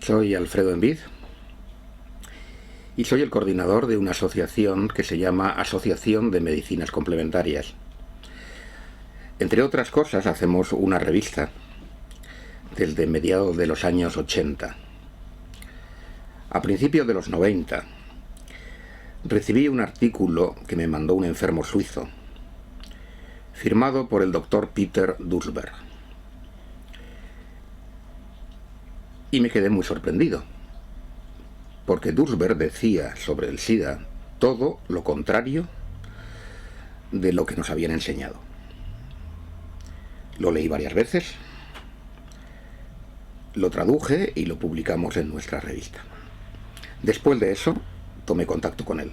Soy Alfredo Envid y soy el coordinador de una asociación que se llama Asociación de Medicinas Complementarias. Entre otras cosas, hacemos una revista desde mediados de los años 80. A principios de los 90 recibí un artículo que me mandó un enfermo suizo, firmado por el doctor Peter Duesberg. Y me quedé muy sorprendido, porque Duesberg decía sobre el SIDA todo lo contrario de lo que nos habían enseñado. Lo leí varias veces, lo traduje y lo publicamos en nuestra revista. Después de eso, tomé contacto con él,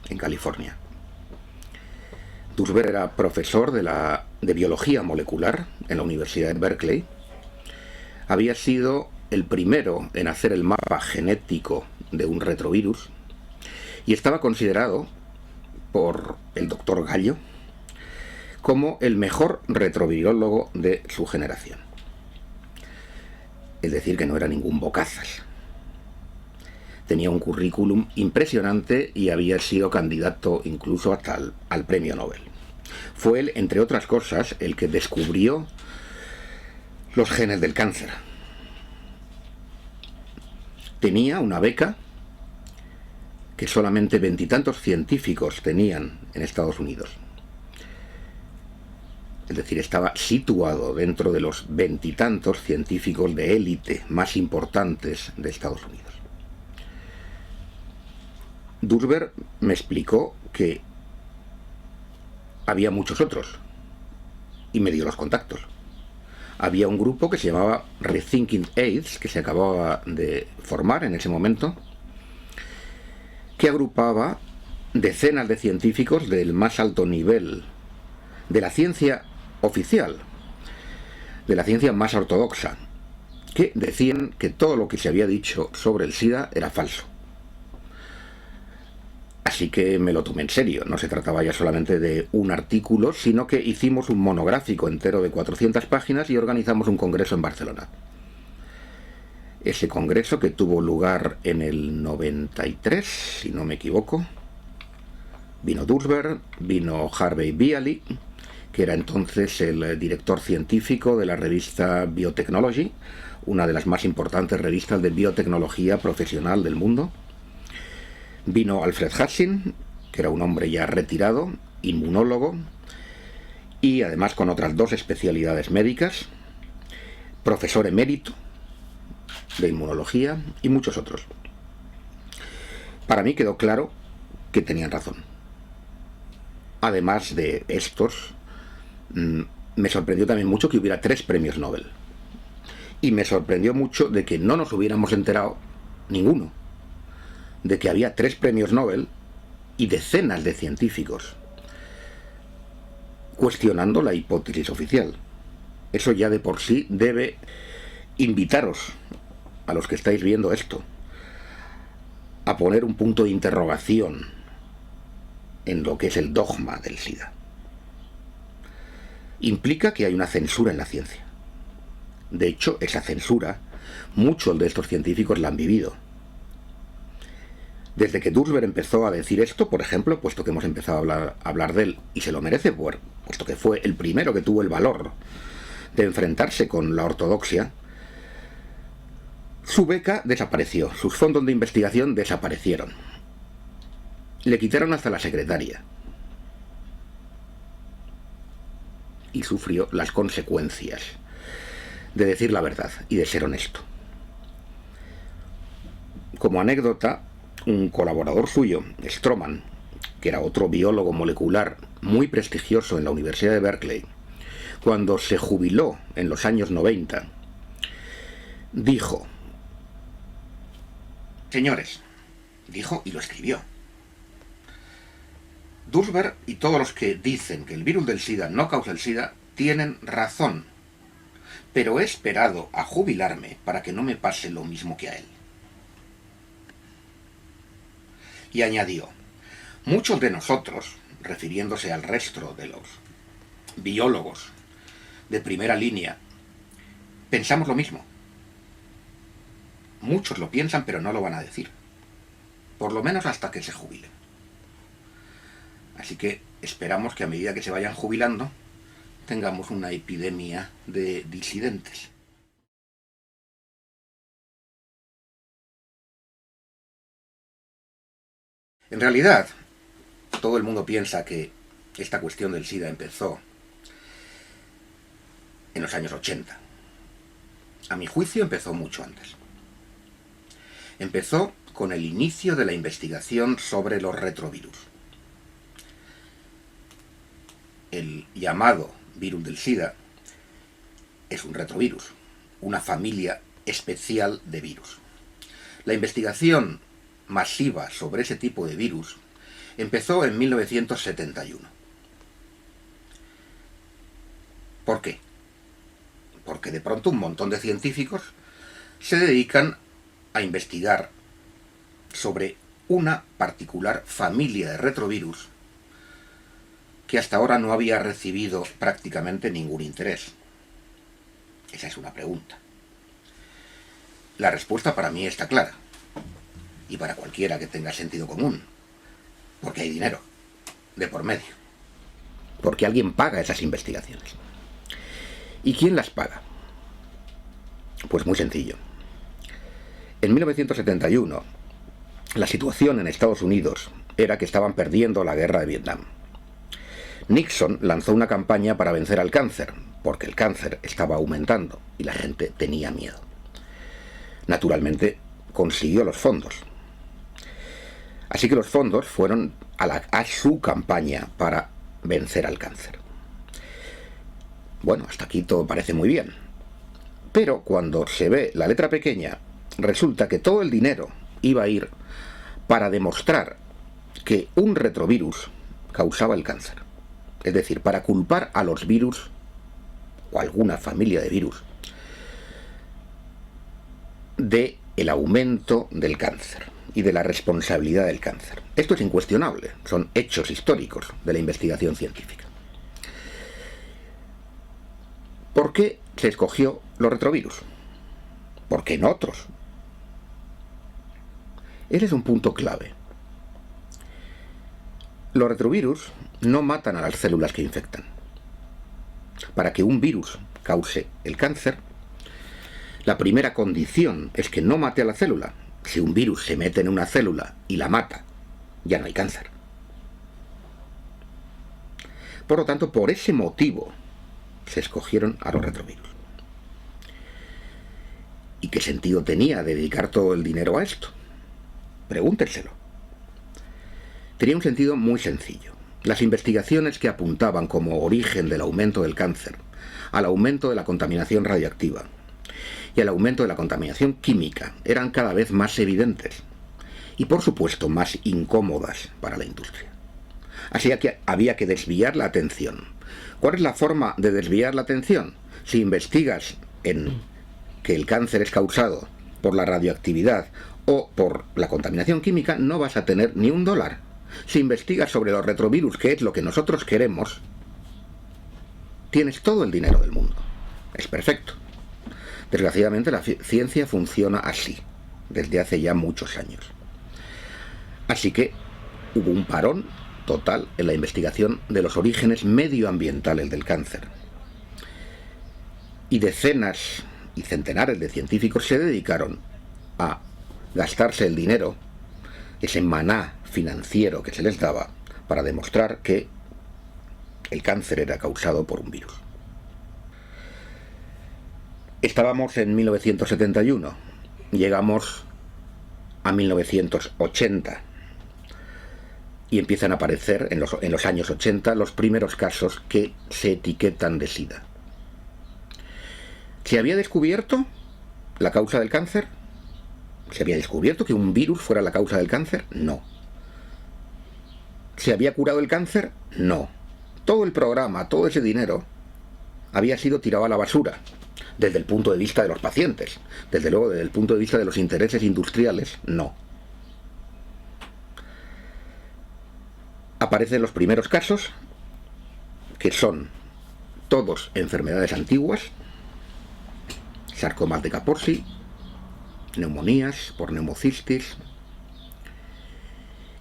en California. Duesberg era profesor de biología molecular en la Universidad de Berkeley. Había sido el primero en hacer el mapa genético de un retrovirus y estaba considerado por el doctor Gallo como el mejor retrovirólogo de su generación. Es decir, que no era ningún bocazas. Tenía un currículum impresionante y había sido candidato incluso hasta al premio Nobel. Fue él, entre otras cosas, el que descubrió los genes del cáncer. Tenía una beca que solamente veintitantos científicos tenían en Estados Unidos. Es decir, estaba situado dentro de los veintitantos científicos de élite más importantes de Estados Unidos. Duesberg me explicó que había muchos otros y me dio los contactos. Había un grupo que se llamaba Rethinking AIDS, que se acababa de formar en ese momento, que agrupaba decenas de científicos del más alto nivel de la ciencia oficial, de la ciencia más ortodoxa, que decían que todo lo que se había dicho sobre el SIDA era falso. Así que me lo tomé en serio. No se trataba ya solamente de un artículo, sino que hicimos un monográfico entero de 400 páginas y organizamos un congreso en Barcelona. Ese congreso, que tuvo lugar en el 93, si no me equivoco, vino Duesberg, vino Harvey Bialy, que era entonces el director científico de la revista Biotechnology, una de las más importantes revistas de biotecnología profesional del mundo. Vino Alfred Hassing, que era un hombre ya retirado, inmunólogo, y además con otras dos especialidades médicas, profesor emérito de inmunología y muchos otros. Para mí quedó claro que tenían razón. Además de estos, me sorprendió también mucho que hubiera 3 premios Nobel. Y me sorprendió mucho de que no nos hubiéramos enterado ninguno de que había 3 premios Nobel y decenas de científicos cuestionando la hipótesis oficial. Eso ya de por sí debe invitaros, a los que estáis viendo esto, a poner un punto de interrogación en lo que es el dogma del SIDA. Implica que hay una censura en la ciencia. De hecho, esa censura, muchos de estos científicos la han vivido. Desde que Duesberg empezó a decir esto, por ejemplo, puesto que hemos empezado a hablar de él, y se lo merece, puesto que fue el primero que tuvo el valor de enfrentarse con la ortodoxia, su beca desapareció, sus fondos de investigación desaparecieron. Le quitaron hasta la secretaria. Y sufrió las consecuencias de decir la verdad y de ser honesto. Como anécdota, un colaborador suyo, Stroman, que era otro biólogo molecular muy prestigioso en la Universidad de Berkeley, cuando se jubiló en los años 90, dijo: señores, dijo y lo escribió, Duesberg y todos los que dicen que el virus del SIDA no causa el SIDA tienen razón, pero he esperado a jubilarme para que no me pase lo mismo que a él. Y añadió: muchos de nosotros, refiriéndose al resto de los biólogos de primera línea, pensamos lo mismo. Muchos lo piensan, pero no lo van a decir. Por lo menos hasta que se jubilen. Así que esperamos que a medida que se vayan jubilando, tengamos una epidemia de disidentes. En realidad, todo el mundo piensa que esta cuestión del SIDA empezó en los años 80. A mi juicio empezó mucho antes. Empezó con el inicio de la investigación sobre los retrovirus. El llamado virus del SIDA es un retrovirus, una familia especial de virus. La investigación masiva sobre ese tipo de virus empezó en 1971. ¿Por qué? Porque de pronto un montón de científicos se dedican a investigar sobre una particular familia de retrovirus que hasta ahora no había recibido prácticamente ningún interés. Esa es una pregunta. La respuesta para mí está clara, y para cualquiera que tenga sentido común, porque hay dinero de por medio, porque alguien paga esas investigaciones. ¿Y quién las paga? Pues muy sencillo. En 1971, la situación en Estados Unidos era que estaban perdiendo la guerra de Vietnam. Nixon lanzó una campaña para vencer al cáncer, porque el cáncer estaba aumentando y la gente tenía miedo. Naturalmente, consiguió los fondos. Así que los fondos fueron a su campaña para vencer al cáncer. Bueno, hasta aquí todo parece muy bien. Pero cuando se ve la letra pequeña, resulta que todo el dinero iba a ir para demostrar que un retrovirus causaba el cáncer. Es decir, para culpar a los virus o alguna familia de virus de el aumento del cáncer y de la responsabilidad del cáncer. Esto es incuestionable, son hechos históricos de la investigación científica. ¿Por qué se escogió los retrovirus? ¿Por qué no otros? Ese es un punto clave. Los retrovirus no matan a las células que infectan. Para que un virus cause el cáncer, la primera condición es que no mate a la célula. Si un virus se mete en una célula y la mata, ya no hay cáncer. Por lo tanto, por ese motivo se escogieron a los retrovirus. ¿Y qué sentido tenía dedicar todo el dinero a esto? Pregúntenselo. Tenía un sentido muy sencillo. Las investigaciones que apuntaban como origen del aumento del cáncer, al aumento de la contaminación radiactiva y al aumento de la contaminación química eran cada vez más evidentes y, por supuesto, más incómodas para la industria. Así que había que desviar la atención. ¿Cuál es la forma de desviar la atención? Si investigas en que el cáncer es causado por la radioactividad o por la contaminación química, no vas a tener ni $1. Si investigas sobre los retrovirus, que es lo que nosotros queremos, tienes todo el dinero del mundo. Es perfecto. Desgraciadamente la ciencia funciona así, desde hace ya muchos años. Así que hubo un parón total en la investigación de los orígenes medioambientales del cáncer. Y decenas y centenares de científicos se dedicaron a gastarse el dinero, ese maná financiero que se les daba, para demostrar que el cáncer era causado por un virus. Estábamos en 1971, llegamos a 1980 y empiezan a aparecer en los años 80 los primeros casos que se etiquetan de SIDA. ¿Se había descubierto la causa del cáncer? ¿Se había descubierto que un virus fuera la causa del cáncer? No. ¿Se había curado el cáncer? No. Todo el programa, todo ese dinero, había sido tirado a la basura, desde el punto de vista de los pacientes. Desde luego, desde el punto de vista de los intereses industriales, no. Aparecen los primeros casos, que son todos enfermedades antiguas, sarcomas de Kaposi, neumonías, por neumocistis.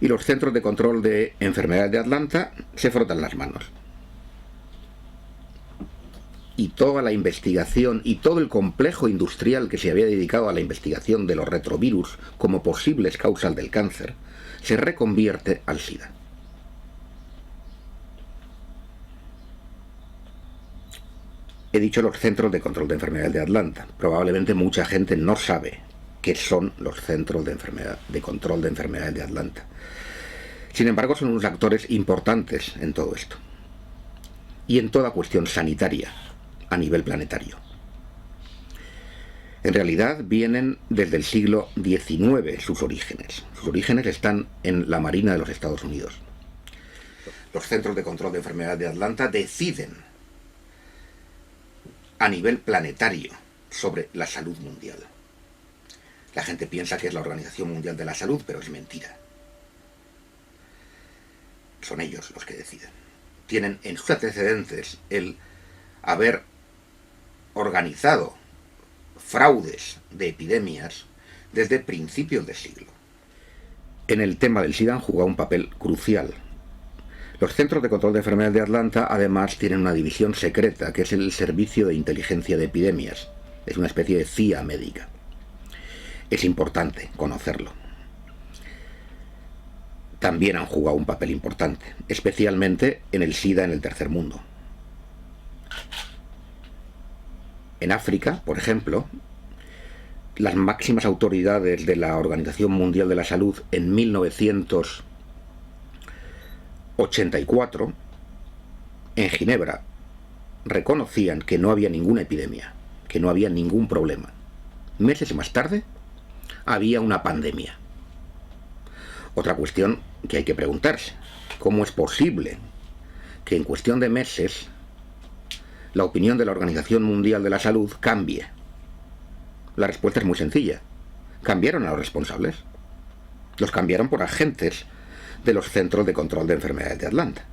Y los Centros de Control de Enfermedades de Atlanta se frotan las manos. Y toda la investigación y todo el complejo industrial que se había dedicado a la investigación de los retrovirus como posibles causas del cáncer se reconvierte al SIDA. He dicho los Centros de Control de Enfermedades de Atlanta. Probablemente mucha gente no sabe qué son los Centros de Control de Enfermedades de Atlanta. Sin embargo, son unos actores importantes en todo esto. Y en toda cuestión sanitaria a nivel planetario. En realidad vienen desde el siglo XIX sus orígenes. Sus orígenes están en la Marina de los Estados Unidos. Los Centros de Control de Enfermedades de Atlanta deciden a nivel planetario sobre la salud mundial. La gente piensa que es la Organización Mundial de la Salud, pero es mentira. Son ellos los que deciden. Tienen en sus antecedentes el haber organizado fraudes de epidemias desde principios de siglo. En el tema del SIDA han jugado un papel crucial. Los Centros de Control de Enfermedades de Atlanta además tienen una división secreta que es el Servicio de Inteligencia de Epidemias. Es una especie de CIA médica. Es importante conocerlo. También han jugado un papel importante, especialmente en el SIDA en el tercer mundo. En África, por ejemplo, las máximas autoridades de la Organización Mundial de la Salud en 1984, en Ginebra, reconocían que no había ninguna epidemia, que no había ningún problema. Meses más tarde, había una pandemia. Otra cuestión que hay que preguntarse: ¿cómo es posible que en cuestión de meses la opinión de la Organización Mundial de la Salud cambie? La respuesta es muy sencilla. Cambiaron a los responsables. Los cambiaron por agentes de los Centros de Control de Enfermedades de Atlanta.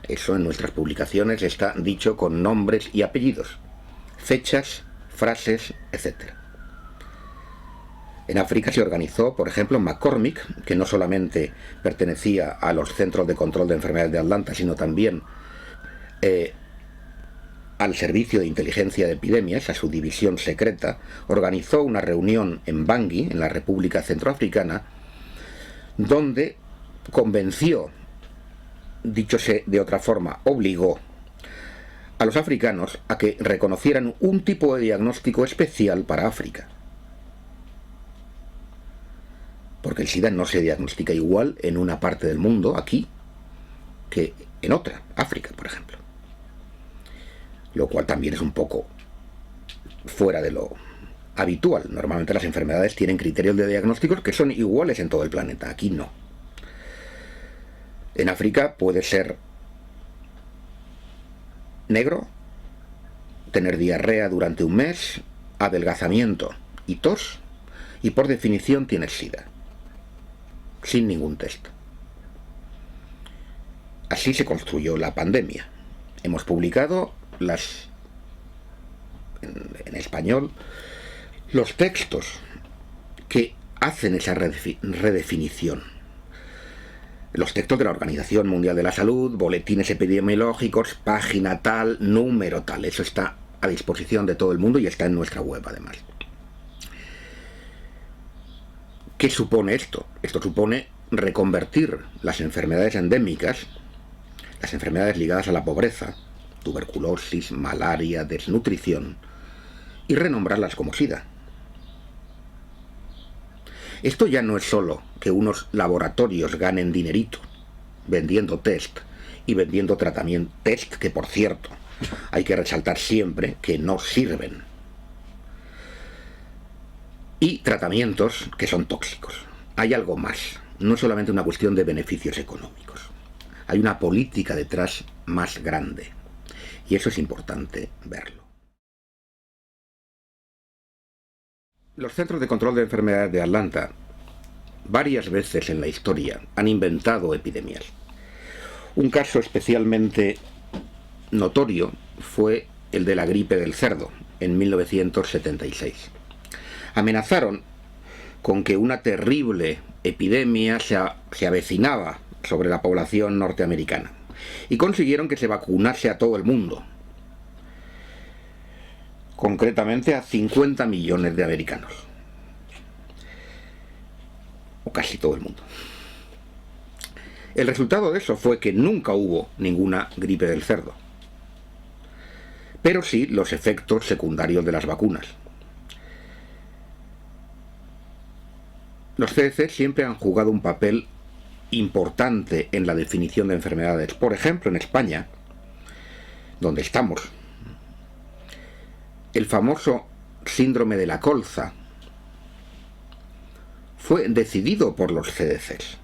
Eso en nuestras publicaciones está dicho con nombres y apellidos, fechas, frases, etc. En África se organizó, por ejemplo, McCormick, que no solamente pertenecía a los Centros de Control de Enfermedades de Atlanta, sino también al Servicio de Inteligencia de Epidemias, a su división secreta, organizó una reunión en Bangui, en la República Centroafricana, donde convenció, díchose de otra forma, obligó a los africanos a que reconocieran un tipo de diagnóstico especial para África. Porque el SIDA no se diagnostica igual en una parte del mundo, aquí, que en otra, África, por ejemplo. Lo cual también es un poco fuera de lo habitual. Normalmente las enfermedades tienen criterios de diagnósticos que son iguales en todo el planeta, aquí no. En África puede ser negro, tener diarrea durante un mes, adelgazamiento y tos, y por definición tienes SIDA, sin ningún test. Así se construyó la pandemia. Hemos publicado en español los textos que hacen esa redefinición. Los textos de la Organización Mundial de la Salud, boletines epidemiológicos, página tal, número tal. Eso está a disposición de todo el mundo y está en nuestra web además. ¿Qué supone esto? Esto supone reconvertir las enfermedades endémicas, las enfermedades ligadas a la pobreza, tuberculosis, malaria, desnutrición, y renombrarlas como SIDA. Esto ya no es solo que unos laboratorios ganen dinerito vendiendo test y vendiendo tratamiento, test que por cierto hay que resaltar siempre que no sirven, y tratamientos que son tóxicos. Hay algo más, no es solamente una cuestión de beneficios económicos, hay una política detrás más grande, y eso es importante verlo. Los Centros de Control de Enfermedades de Atlanta varias veces en la historia han inventado epidemias. Un caso especialmente notorio fue el de la gripe del cerdo en 1976. amenazaron con que una terrible epidemia se avecinaba sobre la población norteamericana y consiguieron que se vacunase a todo el mundo, concretamente a 50 millones de americanos, o casi todo el mundo. El resultado de eso fue que nunca hubo ninguna gripe del cerdo, pero sí los efectos secundarios de las vacunas. Los CDC siempre han jugado un papel importante en la definición de enfermedades. Por ejemplo, en España, donde estamos, el famoso síndrome de la colza fue decidido por los CDCs.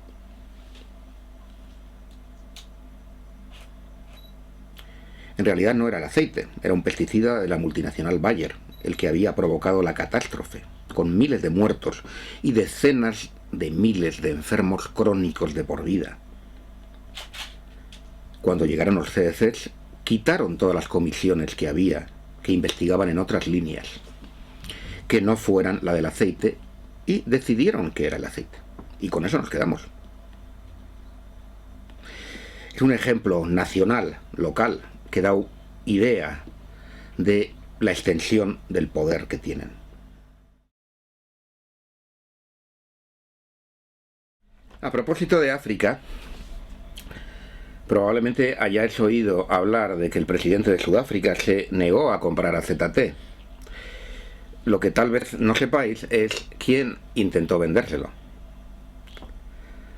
En realidad no era el aceite, era un pesticida de la multinacional Bayer el que había provocado la catástrofe, con miles de muertos y decenas de miles de enfermos crónicos de por vida. Cuando llegaron los CDCs, quitaron todas las comisiones que había, que investigaban en otras líneas, que no fueran la del aceite, y decidieron que era el aceite. Y con eso nos quedamos. Es un ejemplo nacional, local, que da idea de la extensión del poder que tienen. A propósito de África, probablemente hayáis oído hablar de que el presidente de Sudáfrica se negó a comprar AZT. Lo que tal vez no sepáis es quién intentó vendérselo.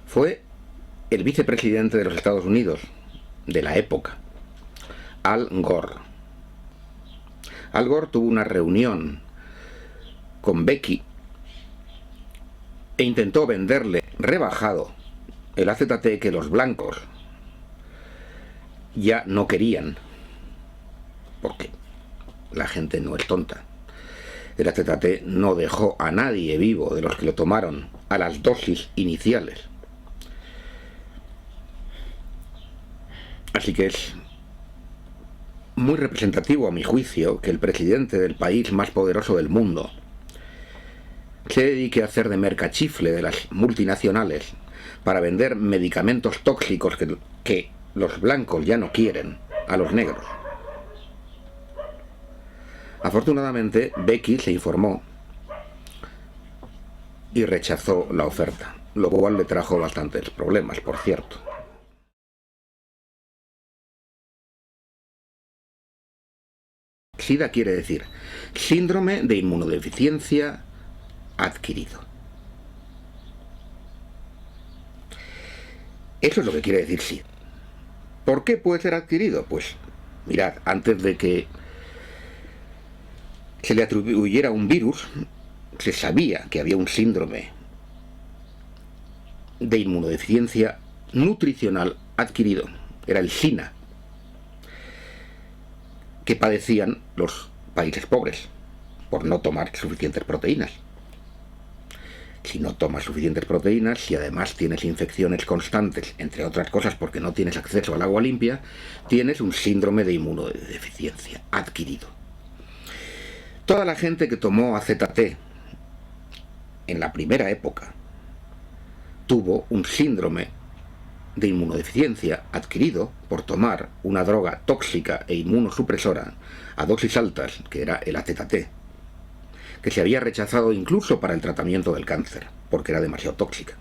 Fue el vicepresidente de los Estados Unidos, de la época, Al Gore. Al Gore tuvo una reunión con Becky e intentó venderle rebajado el AZT que los blancos ya no querían, porque la gente no es tonta. El AZT no dejó a nadie vivo de los que lo tomaron a las dosis iniciales. Así que es muy representativo, a mi juicio, que el presidente del país más poderoso del mundo se dedique a hacer de mercachifle de las multinacionales para vender medicamentos tóxicos que los blancos ya no quieren a los negros. Afortunadamente, Becky se informó y rechazó la oferta, lo cual le trajo bastantes problemas, por cierto. SIDA quiere decir síndrome de inmunodeficiencia adquirido. Eso es lo que quiere decir SIDA. ¿Por qué puede ser adquirido? Pues mirad, antes de que se le atribuyera un virus, se sabía que había un síndrome de inmunodeficiencia nutricional adquirido. Era el SINA, que padecían los países pobres por no tomar suficientes proteínas. Si no tomas suficientes proteínas, si además tienes infecciones constantes, entre otras cosas porque no tienes acceso al agua limpia, tienes un síndrome de inmunodeficiencia adquirido. Toda la gente que tomó AZT en la primera época tuvo un síndrome de inmunodeficiencia adquirido por tomar una droga tóxica e inmunosupresora a dosis altas, que era el AZT, que se había rechazado incluso para el tratamiento del cáncer, porque era demasiado tóxica,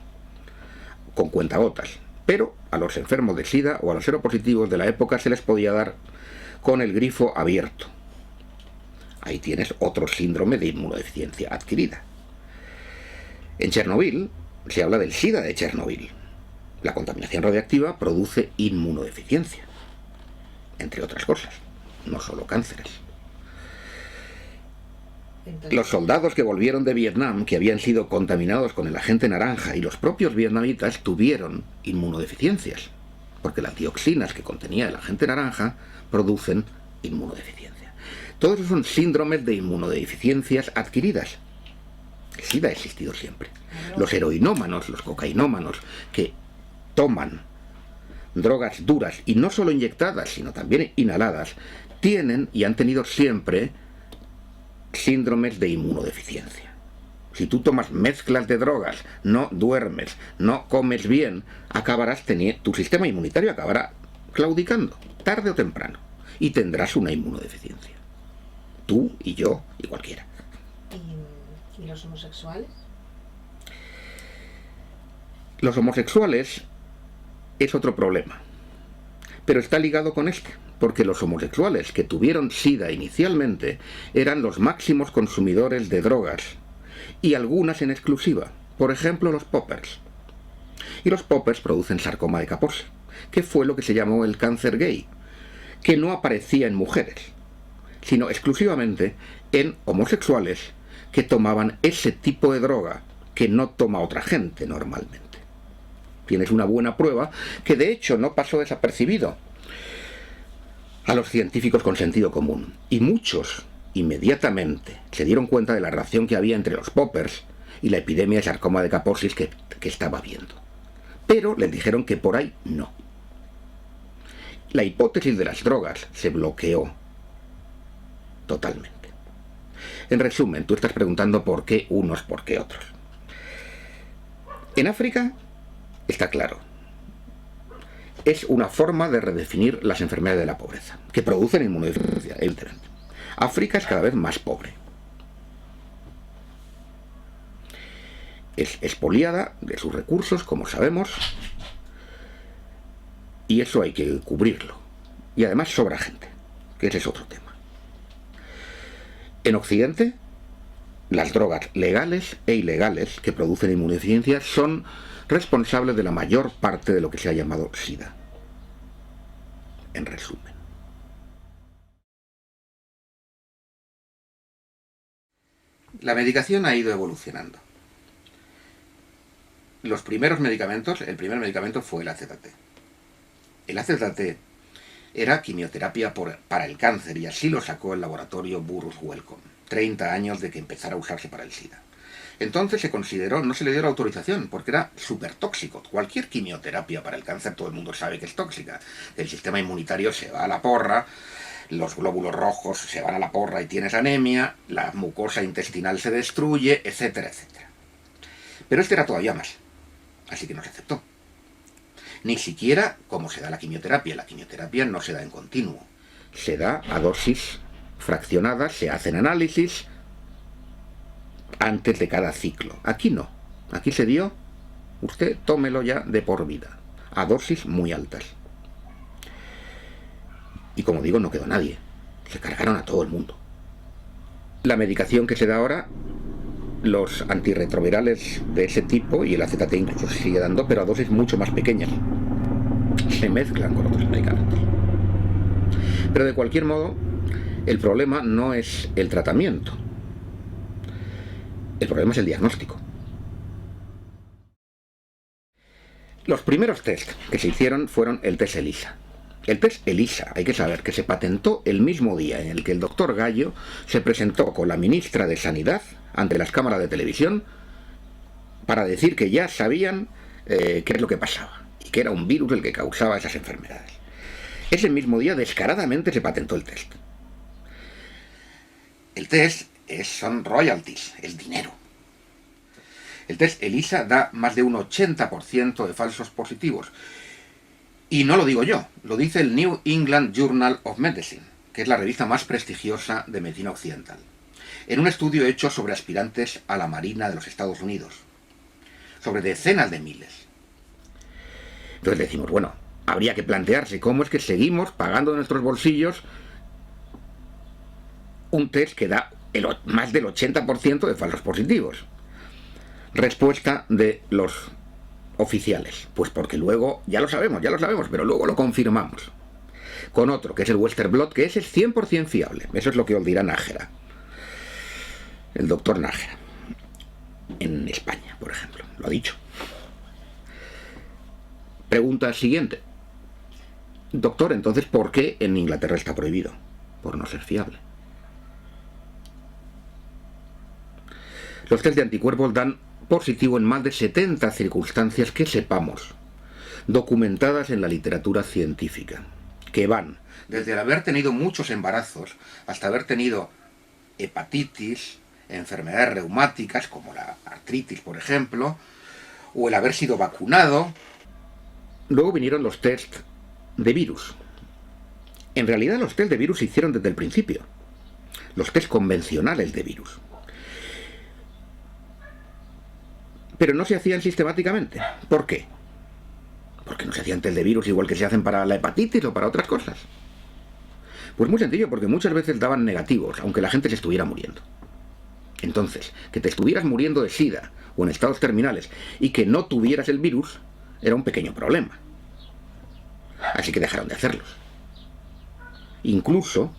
con cuentagotas. Pero a los enfermos de SIDA o a los seropositivos de la época se les podía dar con el grifo abierto. Ahí tienes otro síndrome de inmunodeficiencia adquirida. En Chernobyl se habla del SIDA de Chernobyl. La contaminación radiactiva produce inmunodeficiencia, entre otras cosas, no solo cánceres. Los soldados que volvieron de Vietnam, que habían sido contaminados con el agente naranja, y los propios vietnamitas tuvieron inmunodeficiencias, porque las dioxinas que contenía el agente naranja producen inmunodeficiencia. Todos esos son síndromes de inmunodeficiencias adquiridas. El SIDA ha existido siempre. Los heroinómanos, los cocainómanos, que toman drogas duras, y no solo inyectadas, sino también inhaladas, tienen y han tenido siempre síndromes de inmunodeficiencia. Si tú tomas mezclas de drogas, no duermes, no comes bien, tu sistema inmunitario acabará claudicando, tarde o temprano, y tendrás una inmunodeficiencia. Tú y yo y cualquiera. ¿Y los homosexuales? Los homosexuales es otro problema, pero está ligado con este, porque los homosexuales que tuvieron SIDA inicialmente eran los máximos consumidores de drogas, y algunas en exclusiva, por ejemplo los poppers. Y los poppers producen sarcoma de Kaposi, que fue lo que se llamó el cáncer gay, que no aparecía en mujeres, sino exclusivamente en homosexuales que tomaban ese tipo de droga que no toma otra gente normalmente. Tienes una buena prueba que de hecho no pasó desapercibido a los científicos con sentido común, y muchos inmediatamente se dieron cuenta de la relación que había entre los poppers y la epidemia de sarcoma de Kaposi que estaba habiendo. Pero les dijeron que por ahí no. La hipótesis de las drogas se bloqueó totalmente. En resumen, tú estás preguntando por qué unos, por qué otros. En África está claro. Es una forma de redefinir las enfermedades de la pobreza, que producen inmunodeficiencia, evidentemente. África es cada vez más pobre. Es expoliada de sus recursos, como sabemos, y eso hay que cubrirlo. Y además sobra gente, que ese es otro tema. En Occidente, las drogas legales e ilegales que producen inmunodeficiencia son responsables de la mayor parte de lo que se ha llamado SIDA. En resumen. La medicación ha ido evolucionando. Los primeros medicamentos, el primer medicamento fue el AZT. El AZT era quimioterapia para el cáncer, y así lo sacó el laboratorio Burroughs Wellcome, 30 años de que empezara a usarse para el SIDA. Entonces se consideró, no se le dio la autorización, porque era súper tóxico. Cualquier quimioterapia para el cáncer, todo el mundo sabe que es tóxica. El sistema inmunitario se va a la porra, los glóbulos rojos se van a la porra y tienes anemia, la mucosa intestinal se destruye, etcétera, etcétera. Pero este era todavía más, así que no se aceptó. Ni siquiera como se da la quimioterapia no se da en continuo. Se da a dosis fraccionadas, se hacen análisis antes de cada ciclo. Aquí no. Aquí se dio, usted tómelo ya de por vida, a dosis muy altas. Y como digo, no quedó nadie. Se cargaron a todo el mundo. La medicación que se da ahora, los antirretrovirales de ese tipo, y el AZT incluso se sigue dando, pero a dosis mucho más pequeñas. Se mezclan con otros medicamentos. Pero de cualquier modo, el problema no es el tratamiento. El problema es el diagnóstico. Los primeros test que se hicieron fueron el test ELISA. El test ELISA, hay que saber que se patentó el mismo día en el que el doctor Gallo se presentó con la ministra de Sanidad ante las cámaras de televisión para decir que ya sabían qué es lo que pasaba y que era un virus el que causaba esas enfermedades. Ese mismo día descaradamente se patentó el test. El test son royalties, el dinero. El test ELISA da más de un 80% de falsos positivos. Y no lo digo yo, lo dice el New England Journal of Medicine, que es la revista más prestigiosa de medicina occidental, en un estudio hecho sobre aspirantes a la Marina de los Estados Unidos, sobre decenas de miles. Entonces decimos, bueno, habría que plantearse cómo es que seguimos pagando de nuestros bolsillos un test que da más del 80% de falsos positivos. Respuesta de los oficiales, pues porque luego, ya lo sabemos, pero luego lo confirmamos con otro, que es el Western Blot, que ese es 100% fiable. Eso es lo que os dirá Nájera, el doctor Nájera, en España, por ejemplo, lo ha dicho. Pregunta siguiente. Doctor, entonces, ¿por qué en Inglaterra está prohibido? Por no ser fiable. Los test de anticuerpos dan positivo en más de 70 circunstancias que sepamos, documentadas en la literatura científica, que van desde el haber tenido muchos embarazos hasta haber tenido hepatitis, enfermedades reumáticas como la artritis, por ejemplo, o el haber sido vacunado. Luego vinieron los test de virus. En realidad los test de virus se hicieron desde el principio. Los test convencionales de virus. Pero no se hacían sistemáticamente. ¿Por qué? Porque no se hacían test de virus igual que se hacen para la hepatitis o para otras cosas. Pues muy sencillo, porque muchas veces daban negativos, aunque la gente se estuviera muriendo. Entonces, que te estuvieras muriendo de SIDA o en estados terminales y que no tuvieras el virus, era un pequeño problema. Así que dejaron de hacerlos. Incluso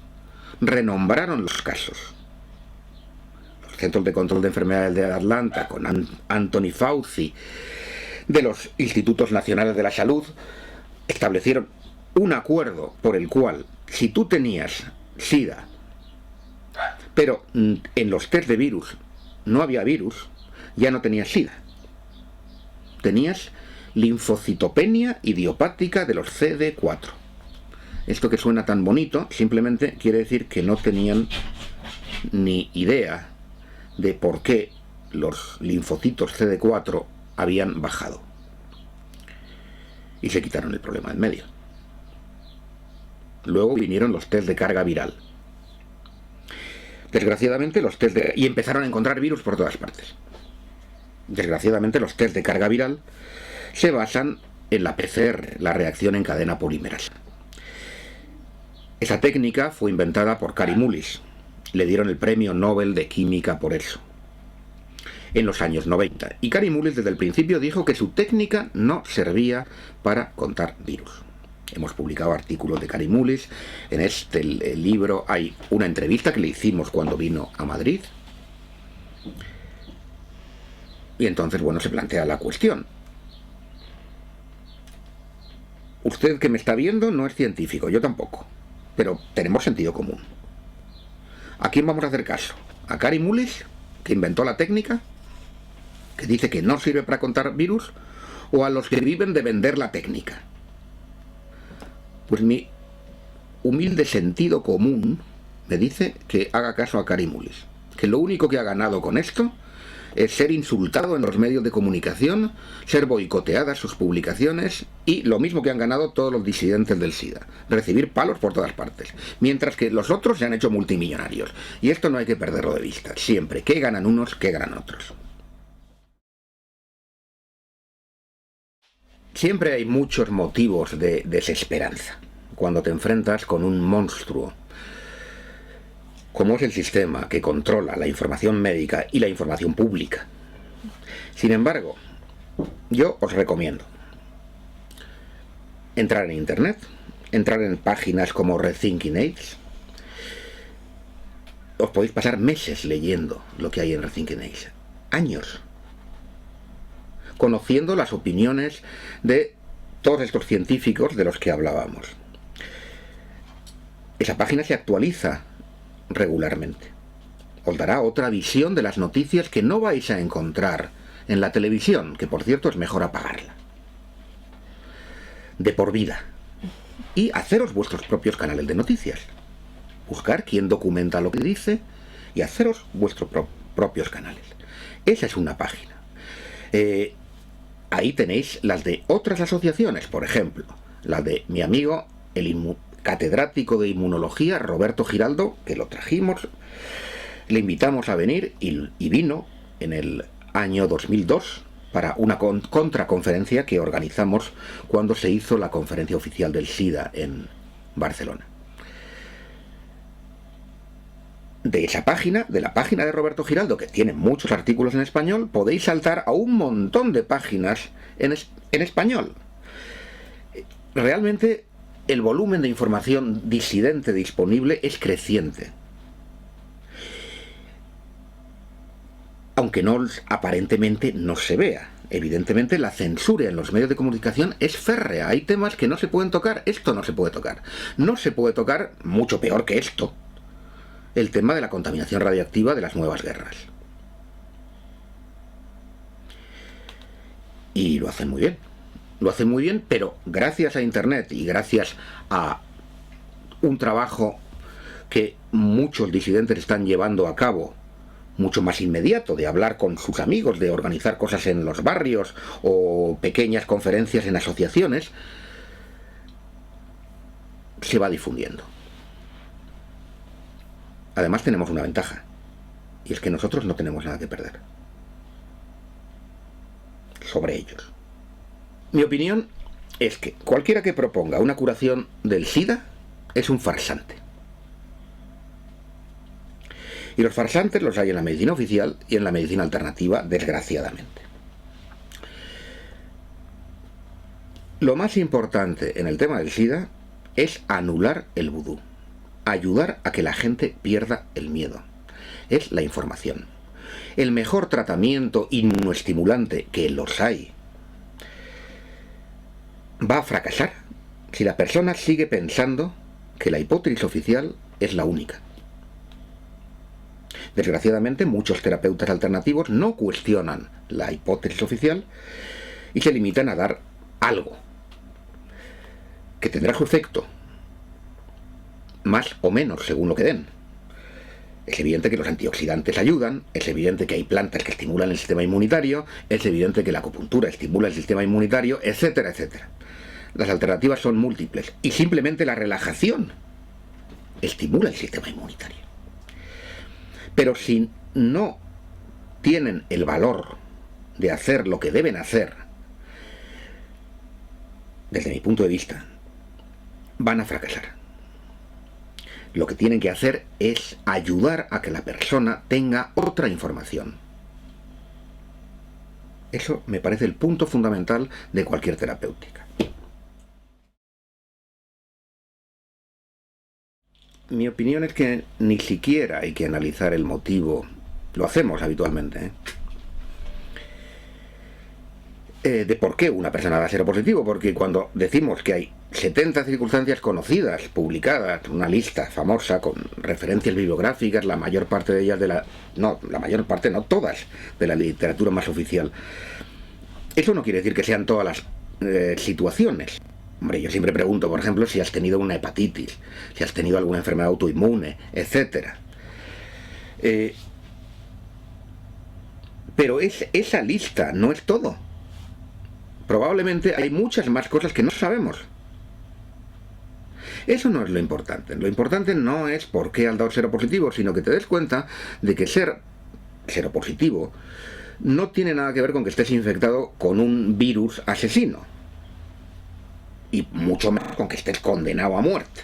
renombraron los casos. Los Centros de Control de Enfermedades de Atlanta, con Anthony Fauci, de los Institutos Nacionales de la Salud, establecieron un acuerdo por el cual, si tú tenías SIDA, pero en los test de virus no había virus, ya no tenías SIDA. Tenías linfocitopenia idiopática de los CD4. Esto que suena tan bonito simplemente quiere decir que no tenían ni idea de por qué los linfocitos CD4 habían bajado. Y se quitaron el problema en medio. Luego vinieron los test de carga viral. Desgraciadamente los test y empezaron a encontrar virus por todas partes. Desgraciadamente los test de carga viral se basan en la PCR, la reacción en cadena polimerasa. Esa técnica fue inventada por Kary Mullis. Le dieron el premio Nobel de Química por eso, en los años 90. Y Kary Mullis desde el principio dijo que su técnica no servía para contar virus. Hemos publicado artículos de Kary Mullis. En el libro hay una entrevista que le hicimos cuando vino a Madrid. Y entonces, bueno, se plantea la cuestión. Usted que me está viendo no es científico, yo tampoco. Pero tenemos sentido común. ¿A quién vamos a hacer caso? ¿A Kary Mullis, que inventó la técnica, que dice que no sirve para contar virus? ¿O a los que viven de vender la técnica? Pues mi humilde sentido común me dice que haga caso a Kary Mullis, que lo único que ha ganado con esto es ser insultado en los medios de comunicación, ser boicoteadas sus publicaciones y lo mismo que han ganado todos los disidentes del SIDA, recibir palos por todas partes, mientras que los otros se han hecho multimillonarios. Y esto no hay que perderlo de vista, siempre, ¿qué ganan unos, qué ganan otros? Siempre hay muchos motivos de desesperanza cuando te enfrentas con un monstruo como es el sistema que controla la información médica y la información pública. Sin embargo, yo os recomiendo entrar en internet, entrar en páginas como Rethinking AIDS. Os podéis pasar meses leyendo lo que hay en Rethinking AIDS, años, conociendo las opiniones de todos estos científicos de los que hablábamos. Esa página se actualiza regularmente. Os dará otra visión de las noticias que no vais a encontrar en la televisión, que por cierto es mejor apagarla. De por vida. Y haceros vuestros propios canales de noticias. Buscar quién documenta lo que dice y haceros vuestros propios canales. Esa es una página. Ahí tenéis las de otras asociaciones, por ejemplo, la de mi amigo, el catedrático de inmunología, Roberto Giraldo, que lo trajimos, le invitamos a venir y vino en el año 2002 para una contraconferencia que organizamos cuando se hizo la conferencia oficial del SIDA en Barcelona. De esa página, de la página de Roberto Giraldo, que tiene muchos artículos en español, podéis saltar a un montón de páginas en español. Realmente el volumen de información disidente disponible es creciente. Aunque aparentemente no se vea. Evidentemente la censura en los medios de comunicación es férrea. Hay temas que no se pueden tocar. Esto no se puede tocar. No se puede tocar, mucho peor que esto, el tema de la contaminación radiactiva de las nuevas guerras. Y lo hacen muy bien. Lo hacen muy bien, pero gracias a Internet y gracias a un trabajo que muchos disidentes están llevando a cabo mucho más inmediato de hablar con sus amigos, de organizar cosas en los barrios o pequeñas conferencias en asociaciones, se va difundiendo. Además tenemos una ventaja, y es que nosotros no tenemos nada que perder sobre ellos. Mi opinión es que cualquiera que proponga una curación del SIDA es un farsante. Y los farsantes los hay en la medicina oficial y en la medicina alternativa, desgraciadamente. Lo más importante en el tema del SIDA es anular el vudú, ayudar a que la gente pierda el miedo. Es la información. El mejor tratamiento inmunoestimulante, que los hay, va a fracasar si la persona sigue pensando que la hipótesis oficial es la única. Desgraciadamente, muchos terapeutas alternativos no cuestionan la hipótesis oficial y se limitan a dar algo que tendrá su efecto, más o menos según lo que den. Es evidente que los antioxidantes ayudan, es evidente que hay plantas que estimulan el sistema inmunitario, es evidente que la acupuntura estimula el sistema inmunitario, etcétera, etcétera. Las alternativas son múltiples y simplemente la relajación estimula el sistema inmunitario. Pero si no tienen el valor de hacer lo que deben hacer, desde mi punto de vista, van a fracasar. Lo que tienen que hacer es ayudar a que la persona tenga otra información. Eso me parece el punto fundamental de cualquier terapéutica. Mi opinión es que ni siquiera hay que analizar el motivo. Lo hacemos habitualmente, de por qué una persona da seropositivo, porque cuando decimos que hay 70 circunstancias conocidas, publicadas, una lista famosa con referencias bibliográficas, la mayor parte de ellas no todas, de la literatura más oficial. Eso no quiere decir que sean todas las situaciones. Hombre, yo siempre pregunto, por ejemplo, si has tenido una hepatitis, si has tenido alguna enfermedad autoinmune, etc. Pero esa lista no es todo. Probablemente hay muchas más cosas que no sabemos. Eso no es lo importante. Lo importante no es por qué has dado seropositivo, sino que te des cuenta de que ser seropositivo no tiene nada que ver con que estés infectado con un virus asesino. Y mucho más con que estés condenado a muerte.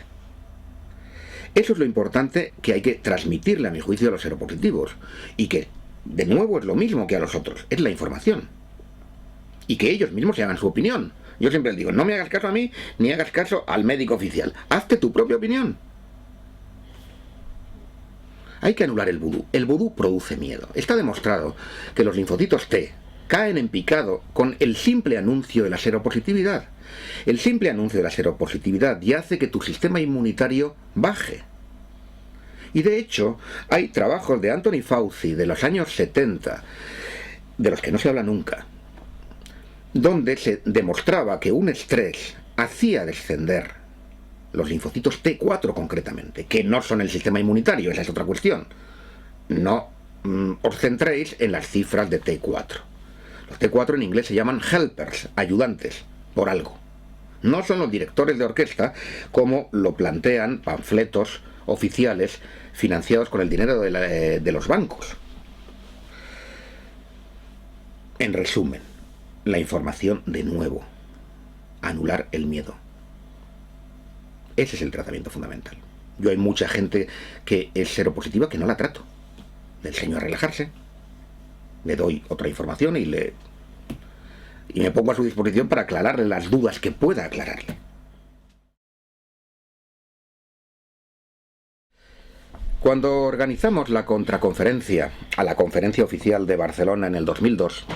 Eso es lo importante que hay que transmitirle, a mi juicio, a los seropositivos. Y que, de nuevo, es lo mismo que a los otros. Es la información. Y que ellos mismos se hagan su opinión. Yo siempre les digo, no me hagas caso a mí, ni hagas caso al médico oficial. Hazte tu propia opinión. Hay que anular el vudú. El vudú produce miedo. Está demostrado que los linfocitos T caen en picado con el simple anuncio de la seropositividad. El simple anuncio de la seropositividad ya hace que tu sistema inmunitario baje. Y de hecho, hay trabajos de Anthony Fauci de los años 70, de los que no se habla nunca, donde se demostraba que un estrés hacía descender los linfocitos T4 concretamente, que no son el sistema inmunitario, esa es otra cuestión. No os centréis en las cifras de T4. Los T4 en inglés se llaman helpers, ayudantes, por algo. No son los directores de orquesta como lo plantean panfletos oficiales financiados con el dinero de los bancos. En resumen, la información de nuevo. Anular el miedo. Ese es el tratamiento fundamental. Yo hay mucha gente que es seropositiva que no la trato. Le enseño a relajarse, le doy otra información y me pongo a su disposición para aclararle las dudas que pueda aclararle. Cuando organizamos la contraconferencia a la conferencia oficial de Barcelona en el 2002,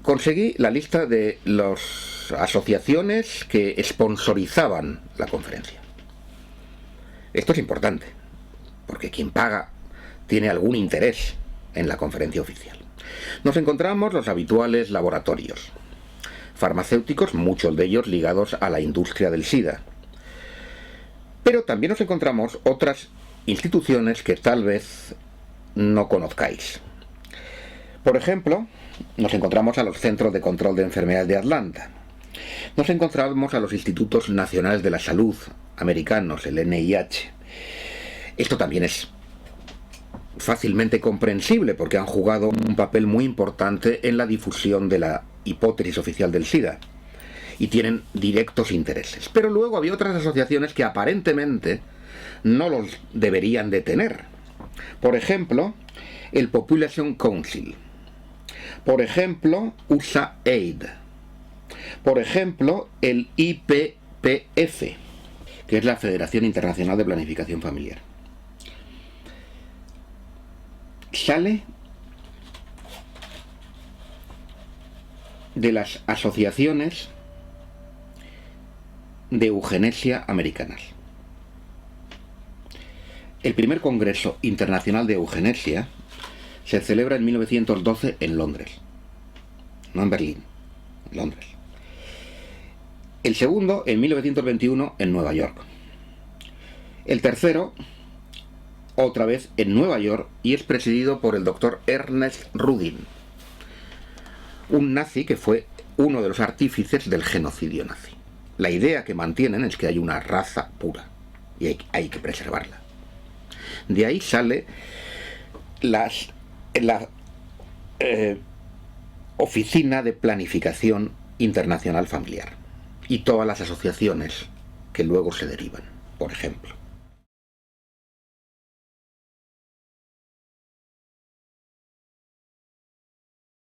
conseguí la lista de las asociaciones que sponsorizaban la conferencia. Esto es importante, porque quien paga tiene algún interés en la conferencia oficial. Nos encontramos los habituales laboratorios farmacéuticos, muchos de ellos ligados a la industria del SIDA. Pero también nos encontramos otras instituciones que tal vez no conozcáis. Por ejemplo, nos encontramos a los Centros de Control de Enfermedades de Atlanta. Nos encontramos a los Institutos Nacionales de la Salud americanos, el NIH. Esto también es fácilmente comprensible porque han jugado un papel muy importante en la difusión de la hipótesis oficial del SIDA y tienen directos intereses. Pero luego había otras asociaciones que aparentemente no los deberían de tener. Por ejemplo, el Population Council. Por ejemplo, USAID. Por ejemplo, el IPPF, que es la Federación Internacional de Planificación Familiar. Sale de las asociaciones de eugenesia americanas. El primer Congreso Internacional de Eugenesia se celebra en 1912 en Londres, no en Berlín, en Londres. El segundo en 1921 en Nueva York. El tercero, otra vez en Nueva York, y es presidido por el doctor Ernest Rudin, un nazi que fue uno de los artífices del genocidio nazi. La idea que mantienen es que hay una raza pura y hay que preservarla. De ahí sale la Oficina de Planificación Internacional Familiar y todas las asociaciones que luego se derivan, por ejemplo.